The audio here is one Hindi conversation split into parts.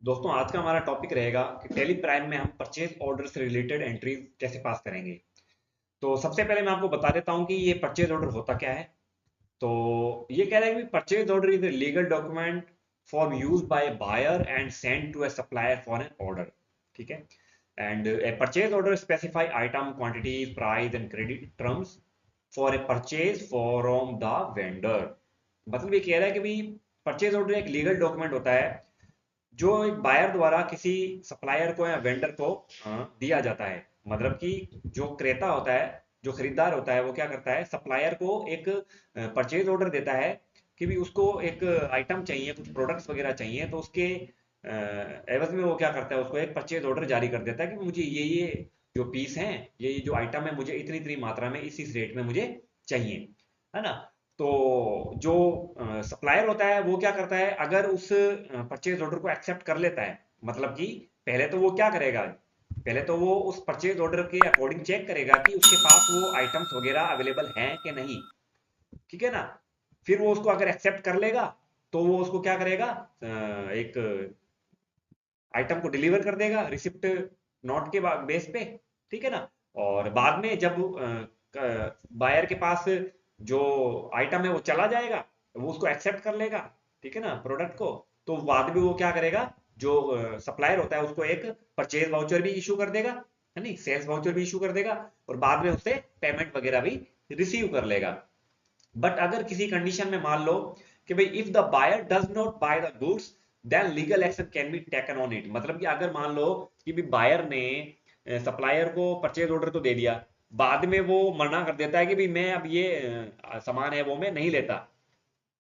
दोस्तों आज का हमारा टॉपिक रहेगा कि टेली प्राइम में हम परचेज ऑर्डर से रिलेटेड एंट्रीज कैसे पास करेंगे। तो सबसे पहले मैं आपको बता देता हूं कि ये परचेज ऑर्डर होता क्या है। तो ये कह रहा है कि purchase order is a legal document for use by buyer and send to a supplier for an order. ठीक है। And a purchase order specify item quantities price and credit terms for a purchase from the vendor. मतलब ये कह रहा है कि भाई परचेज ऑर्डर एक लीगल डॉक्यूमेंट होता है जो एक बायर द्वारा किसी सप्लायर को या वेंडर को दिया जाता है। मतलब कि जो क्रेता होता है, जो खरीदार होता है, वो क्या करता है, सप्लायर को एक परचेज ऑर्डर देता है कि भी उसको एक आइटम चाहिए, कुछ प्रोडक्ट्स वगैरह चाहिए, तो उसके एवज में वो क्या करता है, उसको एक परचेज ऑर्डर जारी कर देता है कि मुझे ये जो पीस हैं, ये जो आइटम है, मुझे इतनी इतनी मात्रा में इस रेट में मुझे चाहिए, है ना। तो जो सप्लायर होता है वो क्या करता है, अगर उस परचेज ऑर्डर को एक्सेप्ट कर लेता है, मतलब कि पहले तो वो क्या करेगा, पहले तो वो उस परचेज ऑर्डर के अकॉर्डिंग चेक करेगा कि उसके पास वो आइटम्स वगैरह अवेलेबल हैं कि नहीं। ठीक है ना। फिर वो उसको अगर एक्सेप्ट कर लेगा तो वो उसको क्या करेगा, एक आइटम को डिलीवर कर देगा रिसिप्ट नोट के बेस पे। ठीक है ना। और बाद में जब बायर के पास जो आइटम है वो चला जाएगा, वो उसको एक्सेप्ट कर लेगा, ठीक है ना, प्रोडक्ट को। तो बाद में वो क्या करेगा, जो सप्लायर होता है उसको एक परचेज वाउचर भी इशू कर देगा, है नहीं, सेल्स वाउचर भी इशू कर देगा, और बाद में उससे पेमेंट वगैरह भी रिसीव कर लेगा। बट अगर किसी कंडीशन में मान लो कि भाई if the buyer does not buy the goods then legal action can be taken on it. मतलब कि अगर मान लो कि भी बायर ने सप्लायर को परचेज ऑर्डर तो दे दिया, बाद में वो मना कर देता है कि भाई मैं अब ये सामान है वो मैं नहीं लेता,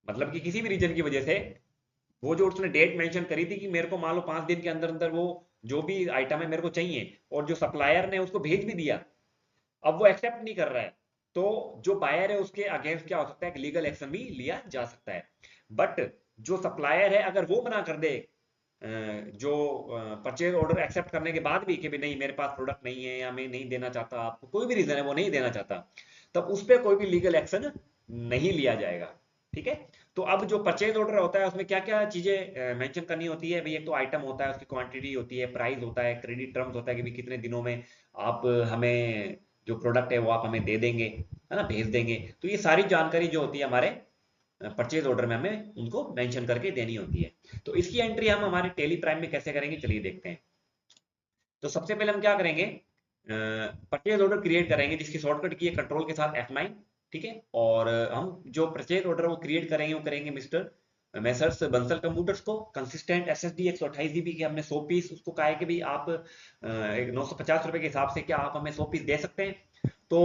मतलब कि किसी भी रीजन की वजह से, वो जो उसने डेट मेंशन करी थी कि मेरे को मान लो 5 दिन के अंदर अंदर वो जो भी आइटम है मेरे को चाहिए, और जो सप्लायर ने उसको भेज भी दिया, अब वो एक्सेप्ट नहीं कर रहा है, तो जो बायर है उसके अगेंस्ट क्या हो सकता है कि लीगल एक्शन भी लिया जा सकता है। बट जो सप्लायर है अगर वो मना कर दे, जो परचेज ऑर्डर एक्सेप्ट करने के बाद भी कि भी नहीं मेरे पास प्रोडक्ट नहीं है, या मैं नहीं देना चाहता, आपको कोई भी रीजन है वो नहीं देना चाहता, तब उस पर कोई भी लीगल एक्शन नहीं लिया जाएगा। ठीक है। तो अब जो परचेज ऑर्डर होता है उसमें क्या क्या चीजें मेंशन करनी होती है भाई, एक तो आइटम होता है, उसकी क्वांटिटी होती है, प्राइस होता है, क्रेडिट टर्म्स होता है कि भाई कितने दिनों में आप हमें जो प्रोडक्ट है वो आप हमें दे देंगे, है ना, भेज देंगे। तो ये सारी जानकारी जो होती है हमारे परचेज ऑर्डर में हमें उनको मेंशन करके देनी होती है। तो इसकी एंट्री हम हमारे टेली प्राइम में कैसे करेंगे, चलिए देखते हैं। तो सबसे पहले हम क्या करेंगे, परचेज ऑर्डर क्रिएट करेंगे जिसकी शॉर्टकट की है कंट्रोल के साथ F9। ठीक है। और हम जो परचेज ऑर्डर वो क्रिएट करेंगे वो करेंगे मिस्टर मैसर्स बंसल कंप्यूटर्स को। कंसिस्टेंट SSD 128 GB के हमने 100 पीस उसको कहा है कि भाई आप एक 950 रुपए के हिसाब से क्या आप हमें 100 पीस दे सकते हैं। तो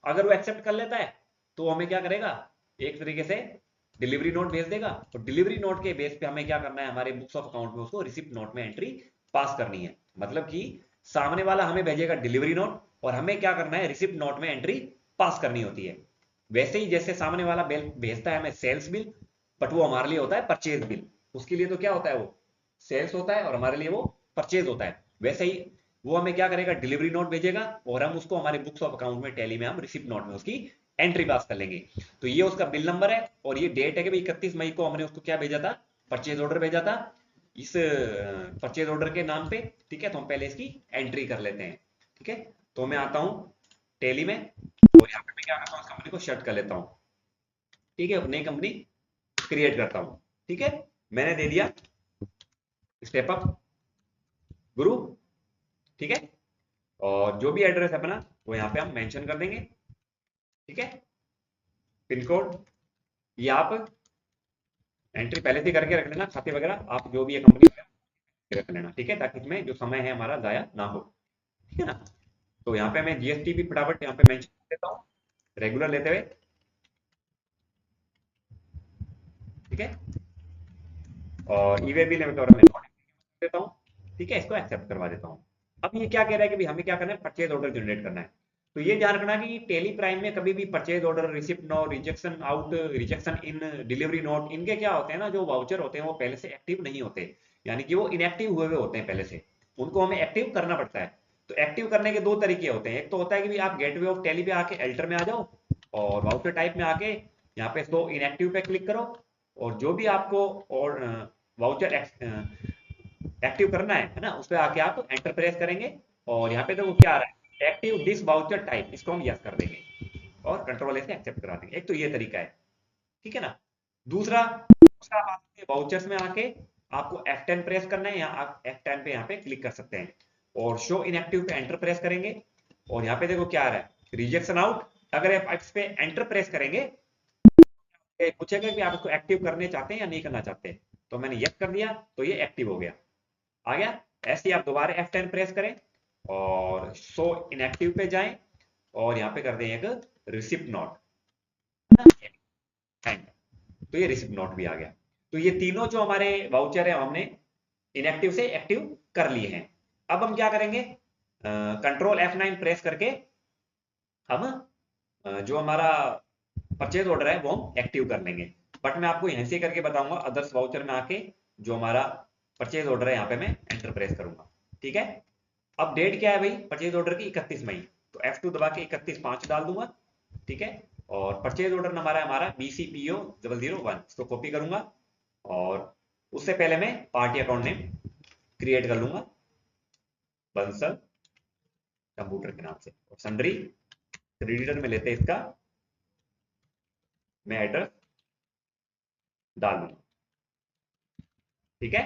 अगर वो एक्सेप्ट कर लेता है तो हमें क्या करेगा, एक तरीके से डिलीवरी नोट भेज देगा, और डिलीवरी नोट के बेस पे हमें क्या करना है, हमारे बुक्स ऑफ अकाउंट में उसको रिसिप्ट नोट में एंट्री पास करनी है। मतलब कि सामने वाला हमें भेजेगा डिलीवरी नोट, और हमें क्या करना है, रिसिप्ट नोट में एंट्री पास करनी होती है। वैसे ही जैसे सामने वाला बिल भेजता है हमें सेल्स बिल, बट वो हमारे लिए होता है परचेज बिल। उसके लिए तो क्या होता है, वो सेल्स होता है, और हमारे लिए वो परचेज होता है। वैसे ही वो हमें क्या करेगा, डिलीवरी नोट भेजेगा, और हम उसको हमारे बुक्स ऑफ अकाउंट में टैली में हम रिसिप्ट नोट में उसकी एंट्री पास कर लेंगे। तो ये उसका बिल नंबर है, और ये डेट है कि भाई 31 मई को हमने उसको क्या भेजा था, परचेज ऑर्डर भेजा था इस परचेज ऑर्डर के नाम पे। ठीक है। तो हम पहले इसकी एंट्री कर लेते हैं। ठीक है। तो मैं आता हूँ टैली में, और यहाँ पे मैं क्या करता हूँ, इस कंपनी को शट कर लेता हूँ। ठीक है। नई कंपनी क्रिएट करता हूँ। ठीक है। मैंने दे दिया स्टेप अप गुरु। ठीक है। और जो भी एड्रेस है अपना वो यहाँ पे हम मेंशन कर देंगे। ठीक है। पिन कोड ये आप एंट्री पहले से करके रख लेना, खाते वगैरह आप जो भी है कंपनी रख लेना। ठीक है। ताकि इसमें जो समय है हमारा जाया ना हो। ठीक है ना। तो यहाँ पे मैं GST भी फटाफट यहाँ पे मेंशन कर देता हूँ, रेगुलर लेते हुए। ठीक है। और ई वे बिल मैं देता हूँ। ठीक है। इसको एक्सेप्ट करवा देता हूँ। अब ये क्या कह रहा है कि भाई हमें क्या करना है, परचेज ऑर्डर जनरेट करना है। तो ये ध्यान रखना कि टेली प्राइम में कभी भी purchase order, receipt note, rejection out, rejection in, delivery note, इनके क्या होते हैं ना, जो वाउचर होते हैं वो पहले से एक्टिव नहीं होते, यानी कि वो इनएक्टिव हुए हुए होते हैं पहले से, उनको हमें एक्टिव करना पड़ता है। तो एक्टिव करने के दो तरीके होते हैं, एक तो होता है कि भाई आप गेटवे ऑफ टेली पे आके एल्टर में आ जाओ, और वाउचर टाइप में आके यहाँ पे शो इनएक्टिव पे क्लिक करो, और जो भी आपको और वाउचर एक्टिव करना है ना, उस पर आके आप एंटर प्रेस करेंगे और यहाँ पे देखो क्या आ रहा है, एक्टिव दिस वाउचर टाइप, इसको हम यस कर देंगे और कंट्रोल से एक्सेप्ट करा देंगे। एक तो ये तरीका है, ठीक है ना। दूसरा दूसरा आप वाउचर्स में आके आपको F10 प्रेस करना है, या आप F10 पे यहाँ पे क्लिक कर सकते हैं और शो इनएक्टिव पे एंटर प्रेस करेंगे और यहाँ पे देखो क्या आ रहा है, रिजेक्शन आउट। अगर आप इस पे एंटर प्रेस करेंगे पूछेगा कि आप इसको एक्टिव करने चाहते हैं या नहीं करना चाहते हैं, तो मैंने यस कर दिया तो ये एक्टिव हो गया, आ गया। ऐसे ही आप दोबारा F10 प्रेस करें और शो इनएक्टिव पे जाएं और यहाँ पे कर दें एक रिसिप्ट नॉट, तो ये रिसिप्ट नॉट भी आ गया। तो ये तीनों जो हमारे वाउचर है हमने इनएक्टिव से एक्टिव कर लिए हैं। अब हम क्या करेंगे, कंट्रोल F9 प्रेस करके हम जो हमारा परचेज ऑर्डर है वो हम एक्टिव कर लेंगे। बट मैं आपको यहीं से करके बताऊंगा, अदर्स वाउचर में आके जो हमारा परचेज ऑर्डर है यहाँ पे मैं एंटर प्रेस करूंगा, ठीक है। अब डेट क्या है भाई परचेज ऑर्डर की, 31 मई, तो F2 दबा के 31/5 डाल दूंगा, ठीक है। और परचेज ऑर्डर नंबर है हमारा BCPO001, इसको कॉपी करूंगा और उससे पहले मैं पार्टी अकाउंट नेम क्रिएट कर लूंगा बंसल कंप्यूटर के नाम से, और सन्ड्री क्रेडिटर में लेते हैं इसका मैं एड्रेस डाल दूंगा, ठीक है।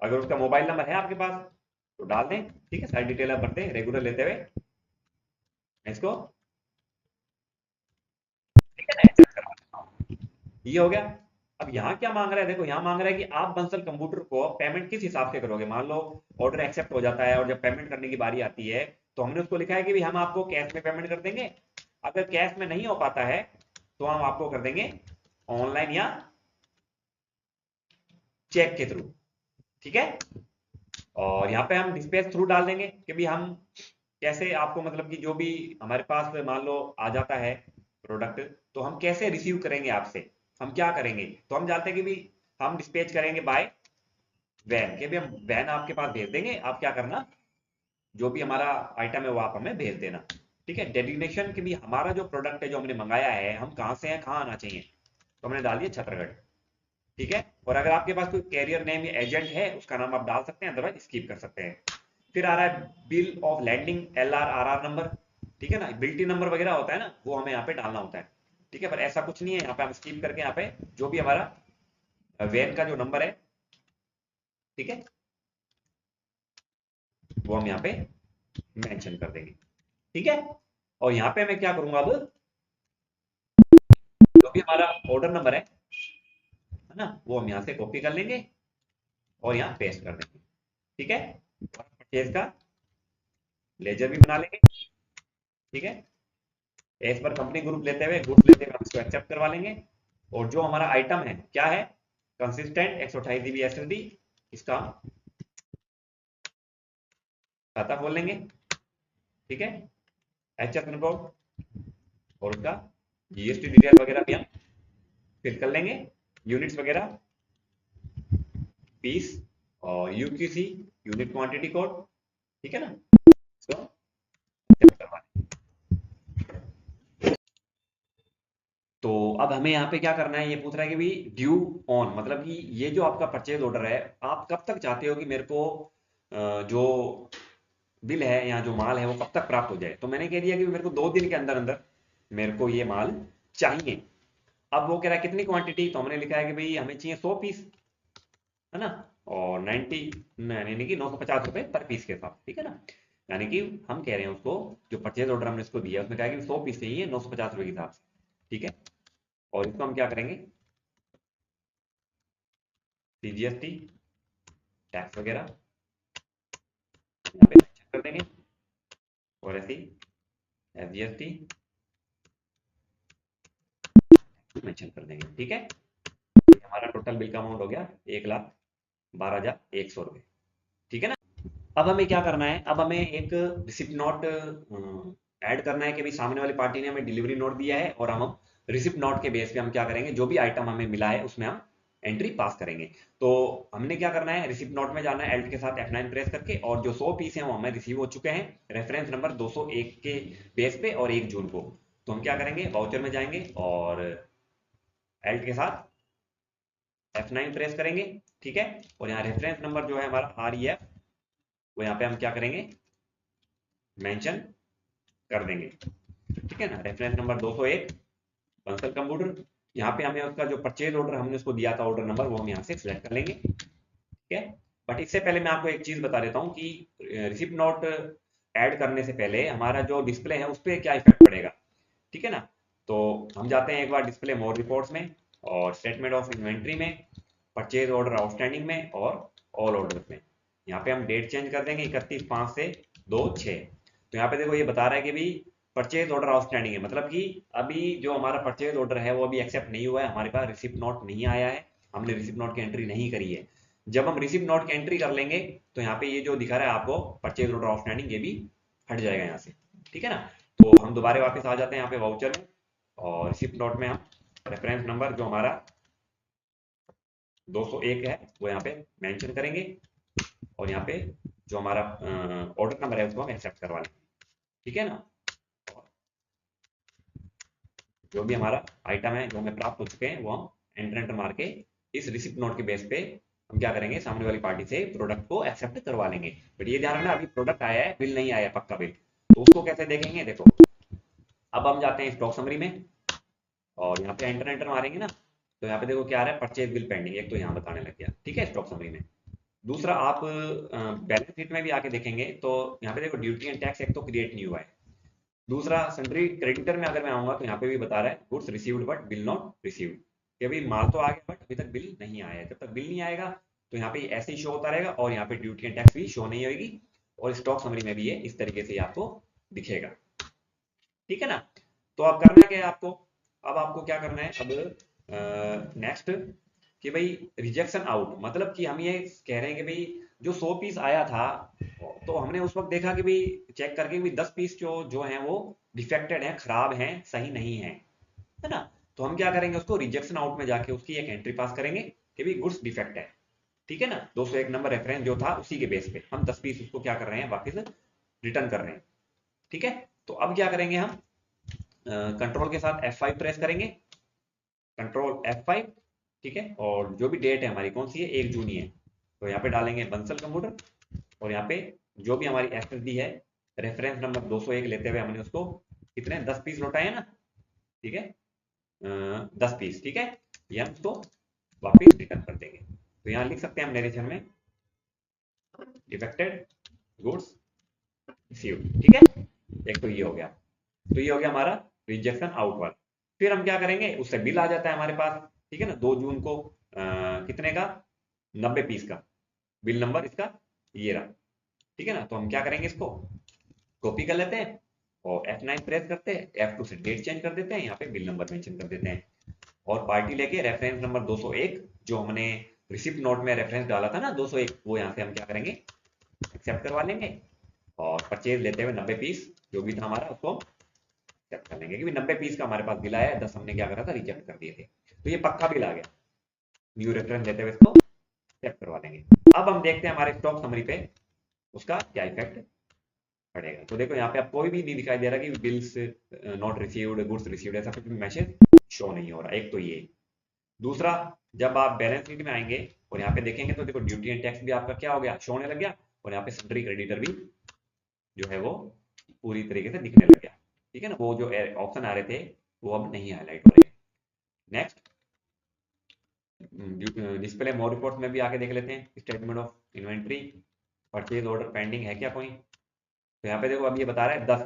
अगर उसका मोबाइल नंबर है आपके पास तो डाल दें, ठीक है। सारी डिटेल आप भरते हैं रेगुलर लेते हुए इसको, ठीक है ना, एडजस्ट करवा देता हूं। ये हो गया। अब यहाँ क्या मांग रहा है, देखो यहाँ मांग रहा है कि आप बंसल कंप्यूटर को पेमेंट किस हिसाब से करोगे। मान लो ऑर्डर एक्सेप्ट हो जाता है और जब पेमेंट करने की बारी आती है तो हमने उसको लिखा है कि भी हम आपको कैश में पेमेंट कर देंगे। अगर कैश में नहीं हो पाता है तो हम आपको कर देंगे ऑनलाइन या चेक के थ्रू, ठीक है। और यहाँ पे हम डिस्पैच थ्रू डाल देंगे कि भी हम कैसे आपको मतलब कि जो भी हमारे पास मान लो आ जाता है प्रोडक्ट तो हम कैसे रिसीव करेंगे आपसे, हम क्या करेंगे। तो हम जानते हैं कि भी हम डिस्पैच करेंगे बाय वैन, के भी हम वैन आपके पास भेज देंगे, आप क्या करना जो भी हमारा आइटम है वो आप हमें भेज देना, ठीक है। डेडिनेशन के भी हमारा जो प्रोडक्ट है जो हमने मंगाया है हम कहाँ से हैं, कहाँ आना चाहिए, तो हमने डाल दिया छत्तरगढ़, ठीक है। और अगर आपके पास कोई कैरियर नेम या एजेंट है उसका नाम आप डाल सकते हैं, अदरवाइज स्किप कर सकते हैं। फिर आ रहा है bill of landing LR RR number, ठीक है ना, बिल्टी नंबर वगैरह होता है ना वो हमें यहाँ पे डालना होता है, ठीक है। पर ऐसा कुछ नहीं है, यहाँ पे हम स्किप करके यहाँ पे जो भी हमारा वैन का जो नंबर है, ठीक है, वो हम यहाँ पे मेंशन कर देंगे, ठीक है। और यहाँ पे मैं क्या करूंगा, अब जो भी हमारा ऑर्डर नंबर है ना, वो हम यहाँ से कॉपी कर लेंगे और यहाँ पेस्ट कर देंगे, ठीक है। परचेज का लेजर भी बना लेंगे, ठीक है। एज पर कंपनी ग्रुप लेते हुए गुड्स लेते हुए हम इसको एक्सेप्ट करवा लेंगे। और जो हमारा आइटम है क्या है, कंसिस्टेंट 128 GB SSD, इसका खाता खोल लेंगे, ठीक है। HF रिपोर्ट और उसका GST डिटेल वगैरह भी हम फिल कर लेंगे, यूनिट्स वगैरह, पीस और UQC यूनिट क्वांटिटी कोड, ठीक है ना, इसको एक्सेप्ट करवा लेंगे। तो अब हमें यहाँ पे क्या करना है, ये पूछ रहा है कि भी ड्यू ऑन, मतलब कि ये जो आपका परचेज ऑर्डर है आप कब तक चाहते हो कि मेरे को जो बिल है या जो माल है वो कब तक प्राप्त हो जाए। तो मैंने कह दिया कि मेरे को 2 दिन के अंदर अंदर मेरे को ये माल चाहिए। अब वो कह रहा है कितनी क्वांटिटी, तो हमने लिखा है कि भाई हमें चाहिए 100 पीस, है ना, और 90 यानी कि 950 रुपए पर पीस के साथ, ठीक है ना। यानी कि हम कह रहे हैं उसको जो परचेज ऑर्डर हमने उसको दिया उसमें कहा कि 100 पीस चाहिए 950 रुपए के हिसाब से, ठीक है। और इसको हम क्या करेंगे, CGST टैक्स वगैरह यहाँ पे मेंशन कर देंगे और ऐसे ही SGST मेंशन कर देंगे, ठीक है। हमारा टोटल बिल का अमाउंट हो गया 1,12,100 रुपए, ठीक है ना। अब हमें क्या करना है, अब हमें एक रिसिप्ट नोट ऐड करना है कि भाई सामने वाली पार्टी ने हमें डिलीवरी नोट दिया है और हम रिसिप्ट नोट के बेस पे हम क्या करेंगे, जो भी आइटम हमें मिला है उसमें हम एंट्री पास करेंगे। तो हमने क्या करना है, रिसिप्ट नोट में जाना है, एल्ट के साथ F9 प्रेस करके, और जो 100 पीस हैं वो हमें रिसीव हो चुके हैं रेफरेंस नंबर 201 के बेस पे और 1 जून को। तो हम क्या करेंगे, वाउचर में जाएंगे और एल्ट के साथ F9 प्रेस करेंगे, ठीक है। और यहाँ रेफरेंस नंबर जो है हमारा REF, वो यहाँ पे हम क्या करेंगे, मेंशन कर देंगे। ठीक है ना, रेफरेंस नंबर 201 बंसल कंप्यूटर। यहाँ पे हमें उसका जो परचेज ऑर्डर हमने उसको दिया था, ऑर्डर नंबर, वो हम यहाँ से सिलेक्ट कर लेंगे। ठीक है। बट इससे पहले मैं आपको एक चीज बता देता हूँ कि रिसिप्ट नोट ऐड करने से पहले हमारा जो डिस्प्ले है उस पर क्या इफेक्ट पड़ेगा। ठीक है ना। तो हम जाते हैं एक बार डिस्प्ले मोर रिपोर्ट्स में, और स्टेटमेंट ऑफ इन्वेंट्री में, परचेज ऑर्डर आउटस्टैंडिंग में, और ऑल ऑर्डर में। यहाँ पे हम डेट चेंज कर देंगे 31/5 से 2/6। तो यहाँ पे देखो ये बता रहा है कि भी परचेज ऑर्डर आउटस्टैंडिंग है, मतलब कि अभी जो हमारा परचेज ऑर्डर है वो अभी एक्सेप्ट नहीं हुआ है, हमारे पास रिसिप्ट नोट नहीं आया है, हमने रिसिप्ट नोट की एंट्री नहीं करी है। जब हम रिसिप्ट नोट की एंट्री कर लेंगे तो यहाँ पे ये जो दिखा रहा है आपको परचेज ऑर्डर आउटस्टैंडिंग, ये भी हट जाएगा यहाँ से। ठीक है ना। तो हम दोबारा वापस आ जाते हैं यहाँ पे वाउचर में, और रिसिप्ट नोट में हम रेफरेंस नंबर जो हमारा 201 है वो यहाँ पे मेंशन करेंगे, और यहाँ पे जो हमारा ऑर्डर नंबर है उसको हम एक्सेप्ट करवा लेंगे। ठीक है ना। जो भी हमारा आइटम है जो हमें प्राप्त हो चुके हैं वो हम एंटर एंटर मार के इस रिसिप्ट नोट के बेस पे हम क्या करेंगे, सामने वाली पार्टी से प्रोडक्ट को एक्सेप्ट करवा लेंगे। बट ये ध्यान रखना अभी प्रोडक्ट आया है, बिल नहीं आया है, पक्का बिल। तो उसको कैसे देखेंगे, देखो अब हम जाते हैं स्टॉक समरी में, और यहाँ पे एंटर एंटर मारेंगे ना, तो यहाँ पे देखो क्या आ रहा है, परचेज बिल पेंडिंग, एक तो यहाँ बताने लग गया। ठीक है, स्टॉक समरी में। दूसरा आप बैलेंस शीट में भी आके देखेंगे तो यहाँ पे देखो ड्यूटी एंड टैक्स एक तो क्रिएट नहीं हुआ है। दूसरा सन्ड्री क्रेडिटर में अगर मैं आऊंगा तो यहाँ पे भी बता रहा है goods received but bill not received, कि अभी माल तो आ गया बट अभी तक बिल नहीं आया है। जब तक बिल नहीं आएगा तो यहाँ पे ऐसे ही शो होता रहेगा, और यहाँ पे ड्यूटी एंड टैक्स भी शो नहीं होगी, और स्टॉक समरी में भी ये इस तरीके से आपको दिखेगा। ठीक है ना। तो अब करना क्या है आपको, अब आपको क्या करना है, अब नेक्स्ट कि भाई रिजेक्शन आउट, मतलब कि हम ये कह रहे हैं कि भाई जो 100 पीस आया था, तो हमने उस वक्त देखा कि भाई चेक करके भी 10 पीस जो जो हैं वो डिफेक्टेड हैं, खराब हैं, सही नहीं है, है ना। तो हम क्या करेंगे, उसको रिजेक्शन आउट में जाके उसकी एक एंट्री पास करेंगे कि भाई गुड्स डिफेक्ट है। ठीक है ना, 201 नंबर रेफरेंस जो था उसी के बेस पे हम 10 पीस उसको क्या कर रहे हैं, वापस रिटर्न कर रहे हैं। ठीक है। तो अब क्या करेंगे, हम कंट्रोल के साथ F5 प्रेस करेंगे, कंट्रोल F5। ठीक है, और जो भी डेट है हमारी कौन सी है, 1 जून ही है, तो यहाँ पे डालेंगे बंसल कंप्यूटर, और यहाँ पे जो भी हमारी एसएसडी है, रेफरेंस नंबर 201 लेते हुए हमने उसको कितने 10 पीस लौटाए हैं ना। ठीक है, 10 पीस। ठीक है, ये हम उसको वापिस रिटर्न कर देंगे। तो यहाँ लिख सकते हैं हम नरेशन में, डिफेक्टेड गुड्स रिसीव्ड। ठीक है, एक तो ये हो गया। तो ये हो गया हमारा रिजेक्शन आउट वाला। फिर हम क्या करेंगे, उससे बिल आ जाता है हमारे पास। ठीक है ना, 2 जून को कितने का, 90 पीस का बिल नंबर इसका ये रहा। ठीक है ना, तो हम क्या करेंगे, इसको कॉपी कर लेते हैं, और F9 प्रेस करते हैं, F2 से डेट चेंज कर देते हैं, यहाँ पे बिल नंबर मेंशन कर देते हैं, और पार्टी लेके रेफरेंस नंबर 201 जो हमने रिसिप्ट नोट में रेफरेंस डाला था ना 201, वो यहाँ से हम क्या करेंगे, एक्सेप्ट करवा लेंगे, और परचेज लेते हुए 90 पीस जो भी था हमारा उसको एक्सेप्ट कर लेंगे, क्योंकि 90 पीस का हमारे पास बिल आया है, 10 हमने क्या करा था, रिजेक्ट कर दिए थे। तो ये पक्का बिल आ गया, न्यू रेफरेंस लेते हुए इसको एक्सेप्ट करवा लेंगे। अब हम देखते हैं हमारे स्टॉक समरी पे उसका क्या इफेक्ट पड़ेगा। तो देखो यहाँ पे आपको कोई भी नहीं दिखाई दे रहा कि bills not received, goods received, ऐसा कुछ भी मैसेज शो नहीं हो रहा। एक तो ये। दूसरा, जब आप बैलेंस शीट में आएंगे और यहाँ पे देखेंगे तो देखो ड्यूटी एंड टैक्स भी आपका क्या हो गया, शो होने लग गया, और यहाँ पे सन्ड्री क्रेडिटर भी जो है वो पूरी तरीके से दिखने लग गया। ठीक है ना, वो जो ऑप्शन आ रहे थे वो अब नहीं हाईलाइट हो रहे हैं। नेक्स्ट, डिस्प्ले मोर रिपोर्ट में भी आके देख लेते हैं, statement of inventory, purchase order pending है क्या कोई। तो यहाँ पे देखो अब ये बता रहा है 10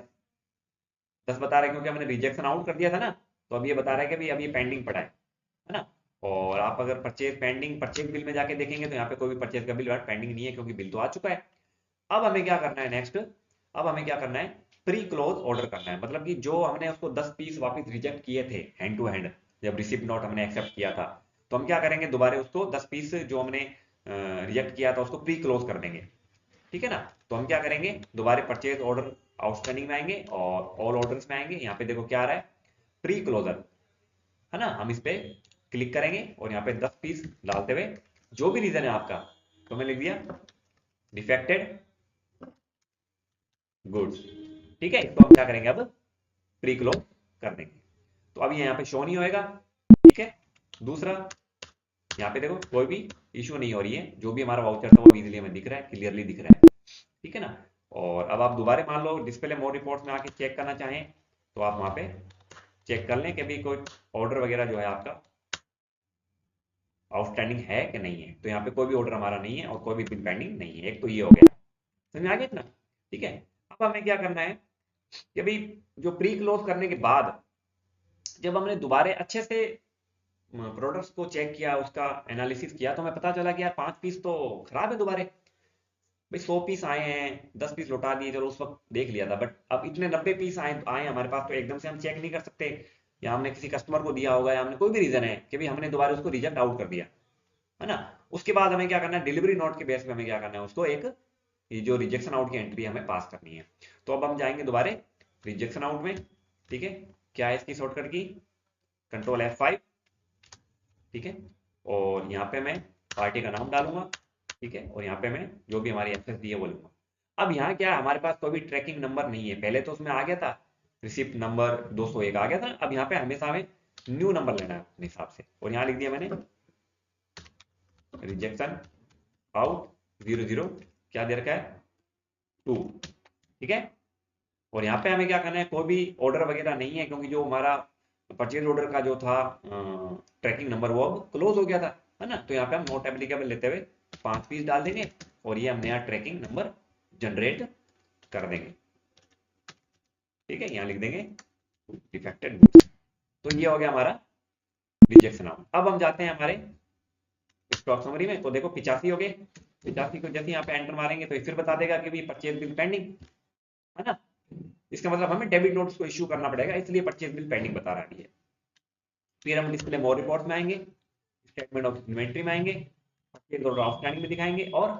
10 बता रहा है, क्योंकि हमने रिजेक्शन आउट कर दिया था ना, तो अब ये बता रहा है कि भाई अब ये पेंडिंग पड़ा है ना। और आप अगर परचेज पेंडिंग परचेज बिल में जाके देखेंगे तो यहाँ पे कोई भी परचेज का बिल पेंडिंग नहीं है, क्योंकि बिल तो आ चुका है। अब हमें क्या करना है नेक्स्ट, अब हमें क्या करना है, प्री क्लोज ऑर्डर करना है, मतलब कि जो हमने उसको 10 पीस वापस रिजेक्ट किए थे हैंड टू हैंड, जब रिसिप्ट नोट हमने एक्सेप्ट किया था, तो हम क्या करेंगे, दोबारा उसको 10 पीस जो हमने रिजेक्ट किया था उसको प्री क्लोज कर देंगे। ठीक है ना। तो हम क्या करेंगे, दोबारा परचेज ऑर्डर आउटस्टैंडिंग में आएंगे और ऑल ऑर्डर्स में आएंगे, यहाँ पे देखो क्या आ रहा है, प्री क्लोजर, है ना। हम इस पे क्लिक करेंगे और यहाँ पे 10 पीस डालते हुए जो भी रीजन है आपका, तो मैं लिख दिया डिफेक्टेड गुड्स। ठीक है, इसको हम क्या करेंगे, अब प्री क्लोज कर देंगे, तो अब ये यहाँ पे शो नहीं होएगा। ठीक है। दूसरा, यहाँ पे देखो कोई भी इशू नहीं हो रही है, जो भी हमारा वाउचर था वो इजीली हमें दिख रहा है, क्लियरली दिख रहा है। ठीक है ना। और अब आप दोबारा मान लो डिस्प्ले मोर रिपोर्ट्स में आके चेक करना चाहें तो आप वहाँ पे चेक कर लें कि भी कोई ऑर्डर वगैरह जो है आपका आउटस्टैंडिंग है कि नहीं है। तो यहाँ पे कोई भी ऑर्डर हमारा नहीं है और कोई भी बिल पेंडिंग नहीं है। एक तो ये हो गया, समझ में आ गया ना। ठीक है। अब हमें क्या करना है कि भाई जो प्री क्लोज करने के बाद जब हमने दोबारा अच्छे से प्रोडक्ट्स को चेक किया, उसका एनालिसिस किया, तो हमें पता चला कि यार 5 पीस तो खराब है दोबारा। भाई 100 पीस आए हैं, 10 पीस लौटा दिए, चलो उस वक्त देख लिया था, बट अब इतने 90 पीस आए आए हमारे पास, तो एकदम से हम चेक नहीं कर सकते। या हमने किसी कस्टमर को दिया होगा, या हमने कोई भी रीजन है कि भाई हमने दोबारा उसको रिजेक्ट आउट कर दिया, है ना। उसके बाद हमें क्या करना है, डिलीवरी नोट के बेस पे हमें क्या करना है, उसको एक ये जो रिजेक्शन आउट की एंट्री हमें पास करनी है। तो अब हम जाएंगे दोबारा रिजेक्शन आउट में। ठीक है। क्या है इसकी शॉर्टकट की, Ctrl+F5। ठीक है। और यहाँ पे मैं पार्टी का नाम डालूंगा। ठीक है। और यहाँ पे मैं जो भी हमारी एक्सेस दी है वो लूंगा। अब यहाँ क्या है, हमारे पास कोई भी ट्रैकिंग नंबर नहीं है। पहले तो उसमें आ गया था रिसिप्ट नंबर 201 आ गया था। अब यहाँ पे हमेशा हमें न्यू नंबर लेना है अपने हिसाब से, और यहाँ लिख दिया मैंने रिजेक्शन आउट 00, क्या दे रखा है 2। ठीक है। और यहाँ पे हमें क्या करना है, कोई भी ऑर्डर वगैरह नहीं है, क्योंकि जो हमारा परचेज ऑर्डर का जो था ट्रैकिंग नंबर वो अब क्लोज हो गया था, है ना। तो यहाँ पे हम नॉट एप्लीकेबल लेते हुए 5 पीस डाल देंगे, और ये हम नया ट्रैकिंग नंबर जनरेट कर देंगे। ठीक है। यहाँ लिख देंगे डिफेक्टेड गुड्स। तो ये हो गया हमारा रिजेक्शन आउट। अब हम जाते हैं हमारे स्टॉक समरी में, तो देखो 85 हो गए। 85 को जैसे यहाँ पे एंटर मारेंगे तो ये फिर बता देगा कि परचेज बिल पेंडिंग, है ना। इसका मतलब हमें डेबिट नोट्स को इश्यू करना पड़ेगा, इसलिए परचेज बिल पेंडिंग बता रहा है। फिर हम डिस्प्ले मोर रिपोर्ट में आएंगे, स्टेटमेंट ऑफ इन्वेंट्री में आएंगे, परचेज ऑर्डर आउटस्टैंडिंग में दिखाएंगे, और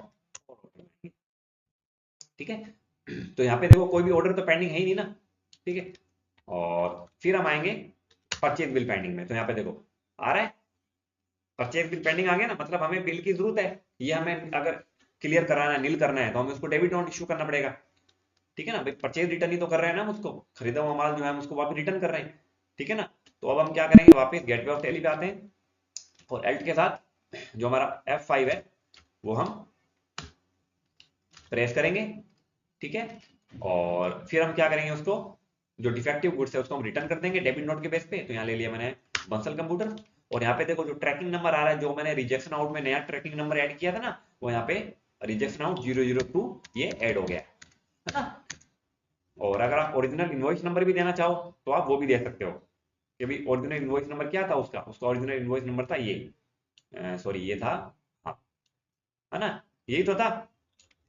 ठीक है। तो यहाँ पे देखो कोई भी ऑर्डर तो पेंडिंग है ही नहीं ना। ठीक है। और फिर हम आएंगे परचेज बिल पेंडिंग में, तो यहाँ पे देखो आ रहा है परचेज बिल पेंडिंग आ गया ना, मतलब हमें बिल की जरूरत है। ये हमें अगर क्लियर कराना है, नील करना है, तो हमें उसको डेबिट नोट इश्यू करना पड़ेगा। ठीक है ना भाई, परचेज रिटर्न ही तो कर रहे हैं ना हम उसको, खरीदा हुआ माल जो है हम उसको वापस रिटर्न कर रहे हैं। ठीक है ना। तो अब हम क्या करेंगे, वापस गेटवे ऑफ टैली पे आते हैं, और एल्ट के साथ जो हमारा F5 है वो हम प्रेस करेंगे। ठीक है। और फिर हम क्या करेंगे, उसको जो डिफेक्टिव गुड्स है उसको हम रिटर्न कर देंगे डेबिट नोट के बेस पे। तो यहाँ ले लिया मैंने बंसल कंप्यूटर, और यहाँ पे देखो जो ट्रैकिंग नंबर आ रहा है, जो मैंने रिजेक्शन आउट में नया ट्रैकिंग नंबर ऐड किया था ना, वो यहाँ पे रिजेक्शन आउट 002 ये ऐड हो गया है ना। और अगर आप ओरिजिनल इनवॉइस नंबर भी देना चाहो तो आप वो भी दे सकते हो, कि भाई ओरिजिनल इनवॉइस नंबर क्या था उसका, उसका ओरिजिनल इनवॉइस नंबर था ये, सॉरी ये था, हाँ, है ना, यही तो था।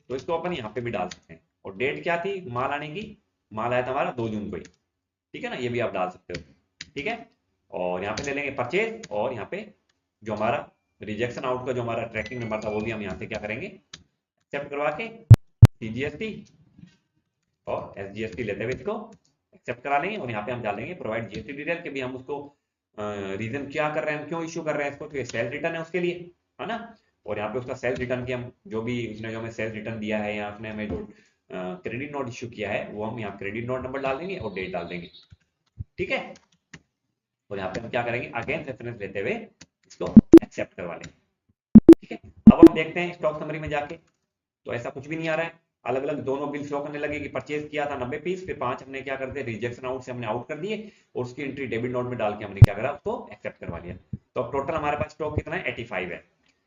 तो इसको अपन यहाँ पे भी डाल सकते हैं। और डेट क्या थी माल आने की, माल आया था हमारा 2 जून को ही। ठीक है ना, ये भी आप डाल सकते हो। ठीक है। और यहाँ पे ले लेंगे परचेज, और यहाँ पे जो हमारा रिजेक्शन आउट का जो हमारा ट्रैकिंग नंबर था वो भी हम यहाँ से क्या करेंगे, एक्सेप्ट करवा के CGST और SGST लेते हुए इसको एक्सेप्ट करा लेंगे। और यहाँ पे हम डाल देंगे प्रोवाइड GST डिटेल, के भी हम उसको रीजन क्या कर रहे हैं, क्यों इश्यू कर रहे हैं इसको, तो ये सेल्स रिटर्न है उसके लिए, है ना। और यहाँ पे उसका सेल्स रिटर्न की हम जो भी उसने जो हमें सेल्स रिटर्न दिया है, या उसने हमें जो क्रेडिट नोट इश्यू किया है, वो हम यहाँ क्रेडिट नोट नंबर डाल देंगे और डेट डाल देंगे। ठीक है। और यहाँ पे हम क्या करेंगे, अगेन रेफरेंस लेते हुए इसको एक्सेप्ट करवा लेंगे। ठीक है। अब हम देखते हैं स्टॉक समरी में जाके, तो ऐसा कुछ भी नहीं आ रहा है। अलग अलग दोनों बिल शो करने लगे कि परचेज किया था 90 पीस, फिर 5 हमने क्या कर दिया, रिजेक्शन आउट से हमने आउट कर दिए, और उसकी एंट्री डेबिट नोट में डाल के हमने क्या करा, उसको एक्सेप्ट करवा लिया। तो अब टोटल हमारे पास स्टॉक कितना है, 85 है।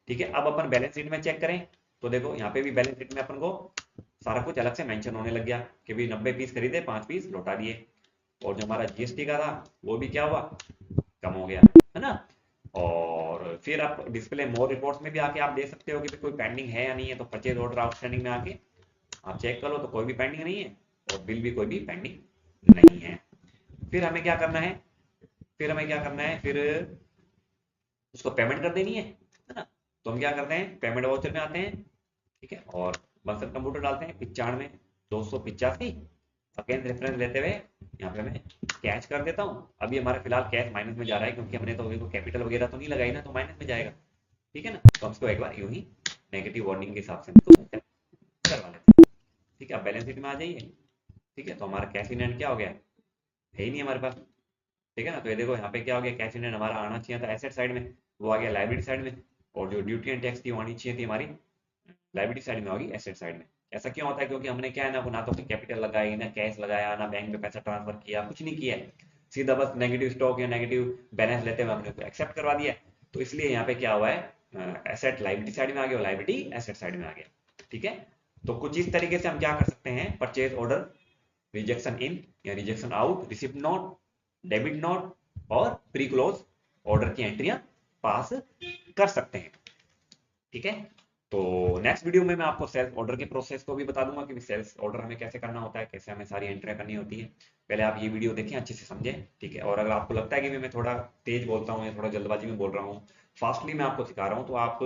ठीक है। अब अपन बैलेंस शीट में चेक करें, तो देखो यहाँ पे भी बैलेंस शीट में अपन को सारा कुछ अलग से मेंशन होने लग गया कि भाई 90 पीस खरीदे, 5 पीस लौटा दिए। और जो हमारा GST का था वो भी क्या हुआ, कम हो गया, है ना। और फिर आप डिस्प्ले मोर रिपोर्ट्स में भी आके आप देख सकते हो कि कोई पेंडिंग है या नहीं है। तो परचेज ऑर्डर आउटस्टैंडिंग में आके आप चेक कर लो, तो कोई भी पेंडिंग नहीं है, और बिल भी कोई भी पेंडिंग नहीं है। फिर हमें क्या करना है, फिर उसको पेमेंट कर देनी है ना। तो हम क्या करते हैं, पेमेंट वाउचर में आते हैं। ठीक है। और बंसल कंप्यूटर डालते हैं 95 285, अगेन रेफरेंस लेते हुए यहाँ पे मैं कैश कर देता हूँ। अभी हमारा फिलहाल कैश माइनस में जा रहा है, क्योंकि हमने तो देखो कैपिटल वगैरह तो नहीं लगाई ना, तो माइनस में जाएगा। ठीक है ना। तो हम इसको एक बार यूं ही नेगेटिव वार्निंग के हिसाब से इसको करवा लेते हैं। ठीक है। अब बैलेंस शीट में आ जाइए। ठीक है। तो हमारा कैश इन हैंड क्या हो गया, है ही नहीं हमारे पास। ठीक है ना। तो ये देखो यहाँ पे क्या हो गया, कैश इन हैंड हमारा आना चाहिए था एसेट साइड में, वो आ गया लाइबिलिटी साइड में। और जो ड्यूटी एंड टैक्स थी होनी चाहिए थी हमारी लायबिलिटी साइड में, होगी एसेट साइड में। ऐसा क्यों होता है? क्योंकि हमने क्या है ना तो कैपिटल लगाई, ना कैश लगाया, ना बैंक में पैसा ट्रांसफर किया, कुछ नहीं किया है। सीधा बस नेगेटिव स्टॉक या नेगेटिव बैलेंस लेते हुए हमने उसको एक्सेप्ट करवा दिया। तो इसलिए यहाँ पे क्या हुआ है, एसेट लायबिलिटी साइड में आ गया और लायबिलिटी एसेट साइड में आ गया। ठीक है, तो कुछ इस तरीके से हम क्या कर सकते हैं, परचेज ऑर्डर रिजेक्शन इन या rejection out, receipt note, debit note और प्री क्लोज ऑर्डर की एंट्रियां पास कर सकते हैं। ठीक है, तो नेक्स्ट वीडियो में मैं आपको सेल्स ऑर्डर के प्रोसेस को भी बता दूंगा कि सेल्स ऑर्डर हमें कैसे करना होता है, कैसे हमें सारी एंट्रियां करनी होती है। पहले आप ये वीडियो देखें, अच्छे से समझें। ठीक है, और अगर आपको लगता है कि मैं थोड़ा तेज बोलता हूँ या थोड़ा जल्दबाजी में बोल रहा हूँ, फास्टली मैं आपको सिखा रहा हूँ, तो आप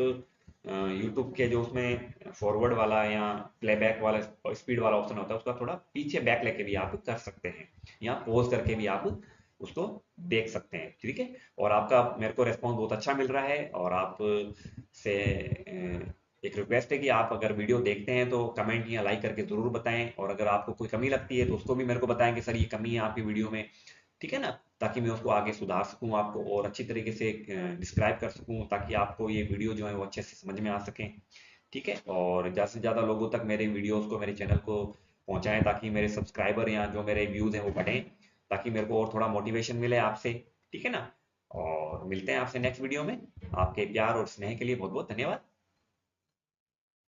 यूट्यूब के जो उसमें फॉरवर्ड वाला या प्लेबैक वाला स्पीड वाला ऑप्शन होता है, उसका थोड़ा पीछे बैक लेके भी आप कर सकते हैं, या पॉज करके भी आप उसको देख सकते हैं। ठीक है, और आपका मेरे को रेस्पॉन्स बहुत अच्छा मिल रहा है, और आप से एक रिक्वेस्ट है कि आप अगर वीडियो देखते हैं तो कमेंट या लाइक करके जरूर बताएं, और अगर आपको कोई कमी लगती है तो उसको भी मेरे को बताएं कि सर ये कमी है आपकी वीडियो में। ठीक है ना, ताकि मैं उसको आगे सुधार सकूं, आपको और अच्छी तरीके से डिस्क्राइब कर सकूं, ताकि आपको ये वीडियो जो है वो अच्छे से समझ में आ सके। ठीक है, और ज़्यादा से ज़्यादा लोगों तक मेरे वीडियोस को, मेरे चैनल को पहुंचाएं, ताकि मेरे सब्सक्राइबर या जो मेरे व्यूज़ हैं वो बढ़ें, ताकि मेरे को और थोड़ा मोटिवेशन मिले आपसे। ठीक है ना, और मिलते हैं आपसे नेक्स्ट वीडियो में। आपके प्यार और स्नेह के लिए बहुत बहुत धन्यवाद।